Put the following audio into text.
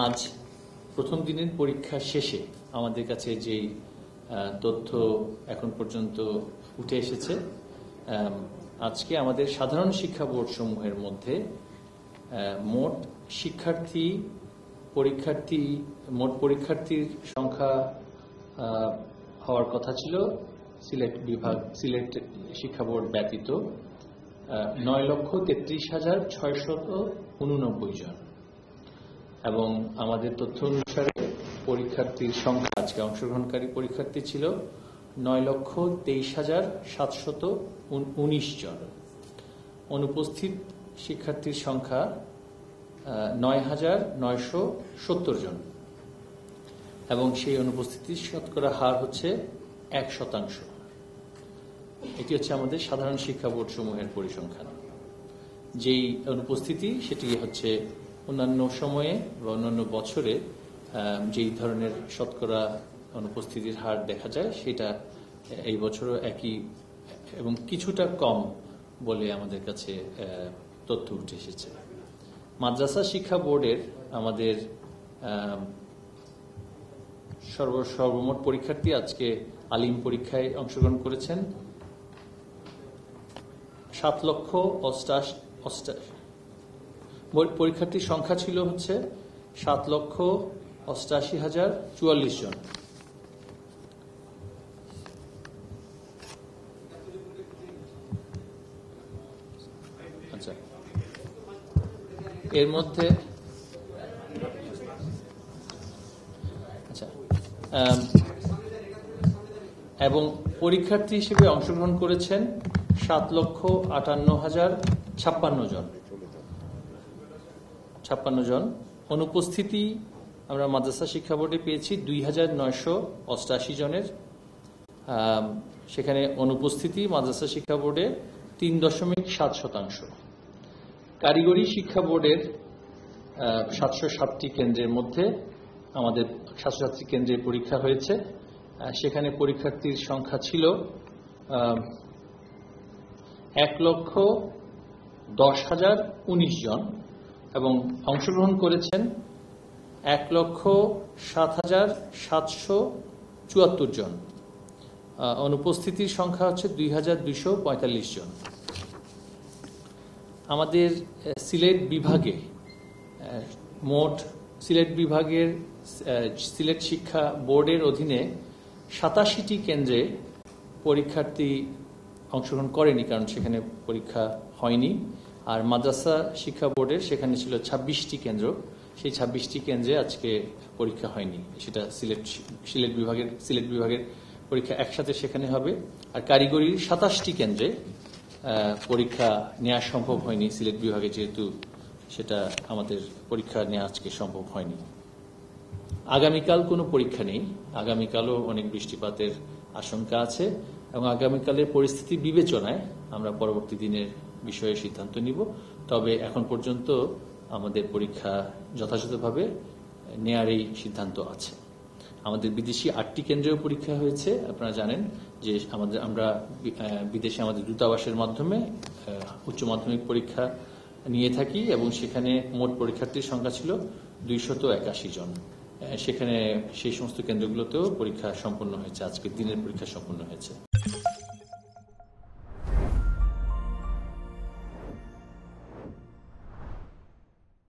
আজ প্রথম দিনের পরীক্ষা শেষে আমাদের কাছে যেই তথ্য এখন পর্যন্ত উঠে এসেছে, আজকে আমাদের সাধারণ শিক্ষা বোর্ড সমূহের মধ্যে মোট পরীক্ষার্থীর সংখ্যা হওয়ার কথা ছিল সিলেট শিক্ষা বোর্ড ব্যতীত 9,33,689 জন, এবং আমাদের তথ্য অনুসারে পরীক্ষার্থীর সংখ্যা আজকে অংশগ্রহণকারী পরীক্ষার্থী ছিল 9,23,719 জন। অনুপস্থিত শিক্ষার্থীর সংখ্যা 9,970 জন, এবং সেই অনুপস্থিতির শতকরা হার হচ্ছে 1%। এটি হচ্ছে আমাদের সাধারণ শিক্ষা বোর্ড সমূহের পরিসংখ্যান। যেই অনুপস্থিতি সেটি হচ্ছে অন্যান্য সময়ে বা অন্যান্য বছরে যেই ধরনের শতকরা অনুপস্থিতির হার দেখা যায় সেটা এই বছরও একই এবং কিছুটা কম বলে আমাদের কাছে তথ্য উঠে এসেছে। মাদ্রাসা শিক্ষা বোর্ডের আমাদের সর্বমোট পরীক্ষার্থী আজকে আলিম পরীক্ষায় অংশগ্রহণ করেছেন 7,88,000। পরীক্ষার্থীর সংখ্যা ছিল হচ্ছে 7,88,044 জন। আচ্ছা, এর মধ্যে এবং পরীক্ষার্থী হিসেবে অংশগ্রহণ করেছেন 7,58,056 জন। অনুপস্থিতি আমরা মাদ্রাসা শিক্ষা বোর্ডে পেয়েছি 2,988 জনের। সেখানে অনুপস্থিতি মাদ্রাসা শিক্ষা বোর্ডে 3.7%। কারিগরি শিক্ষা বোর্ডের 707টি কেন্দ্রের মধ্যে আমাদের 707টি কেন্দ্রে পরীক্ষা হয়েছে। সেখানে পরীক্ষার্থীর সংখ্যা ছিল 1,10,019 জন, এবং অংশগ্রহণ করেছেন 1,07,774 জন। অনুপস্থিতির সংখ্যা হচ্ছে 2,245 জন। আমাদের সিলেট বিভাগের সিলেট শিক্ষা বোর্ডের অধীনে 87টি কেন্দ্রে পরীক্ষার্থী অংশগ্রহণ করেনি, কারণ সেখানে পরীক্ষা হয়নি। আর মাদ্রাসা শিক্ষা বোর্ডের সেখানে ছিল 26টি কেন্দ্র, সেই 26টি কেন্দ্রে আজকে পরীক্ষা হয়নি। সেটা সিলেট বিভাগের পরীক্ষা একসাথে সেখানে হবে। আর কারিগরির 27টি কেন্দ্রে পরীক্ষা নেওয়া সম্ভব হয়নি সিলেট বিভাগে, যেহেতু সেটা আমাদের পরীক্ষা নেওয়া আজকে সম্ভব হয়নি। আগামীকাল কোনো পরীক্ষা নেই। আগামীকালও অনেক বৃষ্টিপাতের আশঙ্কা আছে, এবং আগামীকালের পরিস্থিতি বিবেচনায় আমরা পরবর্তী দিনের বিষয়ে সিদ্ধান্ত নিব। তবে এখন পর্যন্ত আমাদের পরীক্ষা যথাযথভাবে নেয়ার এই সিদ্ধান্ত আছে। আমাদের বিদেশি 8টি কেন্দ্রেও পরীক্ষা হয়েছে। আপনারা জানেন যে আমরা বিদেশে আমাদের দূতাবাসের মাধ্যমে উচ্চ মাধ্যমিক পরীক্ষা নিয়ে থাকি, এবং সেখানে মোট পরীক্ষার্থীর সংখ্যা ছিল 281 জন। সেখানে সেই সমস্ত কেন্দ্রগুলোতেও পরীক্ষা সম্পন্ন হয়েছে, আজকের দিনের পরীক্ষা সম্পন্ন হয়েছে।